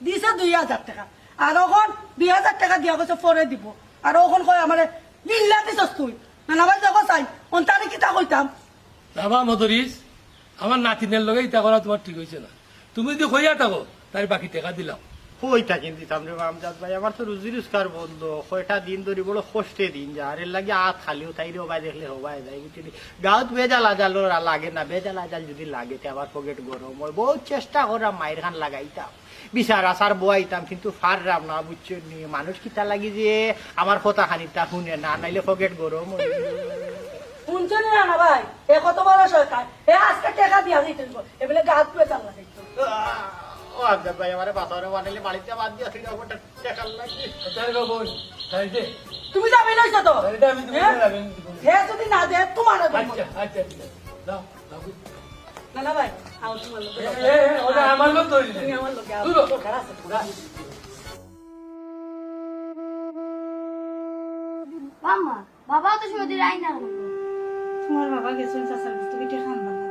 দিছে 2000 টাকা আর ওখন 2000 টাকা দিয়া গেছে পরে দিব আর ওখন কয় আমারে লিল্লা দিছস তুই না ভাই দেখো চাই অন্তারে কিতা কইতাম বাবা মদরিস আমার নাতিনের লগে ইটা করা তোমার ঠিক হয়েছে না তুমি যদি হইয়া থাকো তাই বাকি টাকা দিলাম কই থাকেন দিতাম রে আমজাদ ভাই আমার তো রুজি রোজগার বন্ধ কয়টা দিন ধরে বড় কষ্টে দিন যা আর এর লাগে আত খালিও তাই রে ভাই দেখলে হবাই যায় বুঝলি গাঁত বেজাল আজাল লাগে না বেজাল আজাল যদি লাগে তে আবার পকেট গরম হয় বহুত চেষ্টা করা মায়ের খান লাগাইতাম বিচার আসার বয়াইতাম কিন্তু ফাররাম না বুঝছো নি মানুষ কিতা লাগি যে আমার কথা খানিকটা শুনে না নাইলে পকেট গরম হয় শুনছেন না ভাই এ কত বড় সরকার এ আজকে টাকা দিয়া দিতে এবেলে গাছ পেয়ে চাল লাগাইতো ও আমজাদ ভাই আমারে বাতারে বানাইলে বাড়িতে বাদ দিয়া ফিরে ওটা টাকার লাগে তুমি যাবে না তো এটা আমি তুমি যাবেন হে যদি না দে তোমার আচ্ছা আচ্ছা দাও দাও না ভাই আও তোমার লোক ওটা আমার লোক ধরে তুমি আমার লোক আও দূর হ। দরকার আছে মাম্মা বাবা তো সৌদি আইনা তোমার বাবা গেছেন চাচার তুমি টাকা আনবা না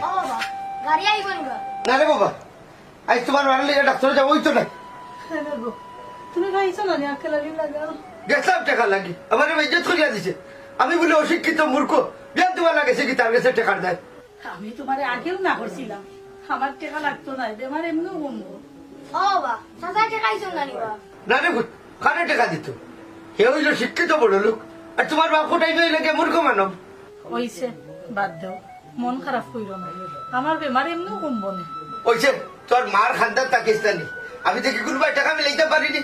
ও বাবা গাড়ি আইব নিবা না রে বাবা আজ তোমার বাড়ি লেগে ডাক্তার যাবো তো না তুমি খাইছো না আকেলা লাগাও গেছিলাম টাকা লাগি আমার ইজ্জত করিয়া দিছে আমি বলে অশিক্ষিত মূর্খ বিয়ান তোমার লাগেছে কি তার কাছে টাকা দেয় আমি তোমারে আগেও না করছিলাম আমার টাকা লাগতো না বেমার এমনিও বন্ধু ও বাবা চাচা টাকা আইছো না নিবা না রে কানে টাকা দিত হে হইল শিক্ষিত বড় লোক আর তোমার বাপ কোটাই লেগে মূর্খ মানব হইছে বাদ দাও মন খারাপ কইরো না আমার বেমার এমনিও কমবো না ওইছে তোর মার খান্দার তাকিস্তানি আমি দেখি কোনবার টাকা মিলাইতে পারিনি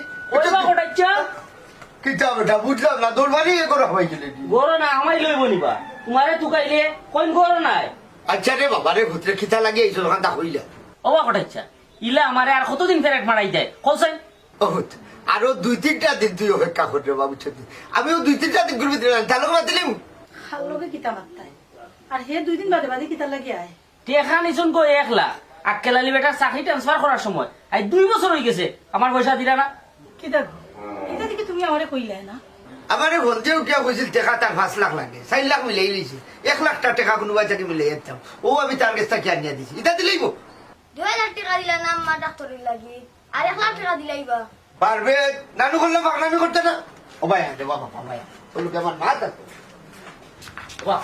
কিন্তু বেটা বুঝলাম না তোর বাড়ি এ করা হয়ে গেলে গরো না আমাই লইব নিবা তোমারে তুকাইলে কোন গরো নাই আচ্ছা রে বাবা রে ভূতরে খিতা লাগে এই জলখান্তা হইলা অবা কটাইছা ইলা আমারে আর কতদিন ফেরেক মারাই যায় কলসাই বহুত আরো 2-3টা দিন তুই অপেক্ষা করবে বাবু ছুটি আমিও 2-3টা দিন ঘুরবি দিলাম তাহলে করে দিলাম খাল লোকে কিতা মাত্তায় আর হে 2 দিন বাদে বাদে কিতা লাগে আয় টেকা নিছুন কই 1 লাখ আক্কেলালি বেটার চাকরি ট্রান্সফার করার সময় আই 2 বছর হয়ে গেছে আমার পয়সা দিলা না কিতা গো এটা দেখি তুমি আমারে কইলাই না আমারে বলতেও কে কইছিল টাকা তার 5 লাখ লাগে 4 লাখ মিলাই লইছে 1 লাখ টাকা কোনোবা থেকে মিলাই যেতাম ও আমি তার কাছে কি আনিয়া দিছি এটা দিলেইব 2000 টাকা দিলা না আম্মা ডাক্তারের লাগি আর 1 লাখ টাকা দিলাইবা পারবে নানু করলাম বাগনামি করতে না ও ভাই আরে বাবা ভাই ওই লোক আমার মাথা বাহ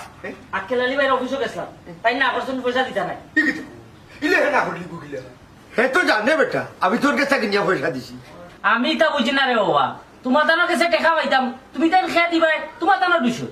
আক্কেলালি ভাইয়ের অফিসে গেছিলাম তাই না আমার জন্য পয়সা দিতা নাই ঠিক আছে ইলে না করলি বুকিলা হে তো জানে বেটা আমি তোর কাছে কিনিয়া পয়সা দিছি আমি তা বুঝি না রে বাবা তোমার দানোর কাছে টেকা পাইতাম তুমি তাই খেয়ে দিবাই তোমার দানোর বিষয়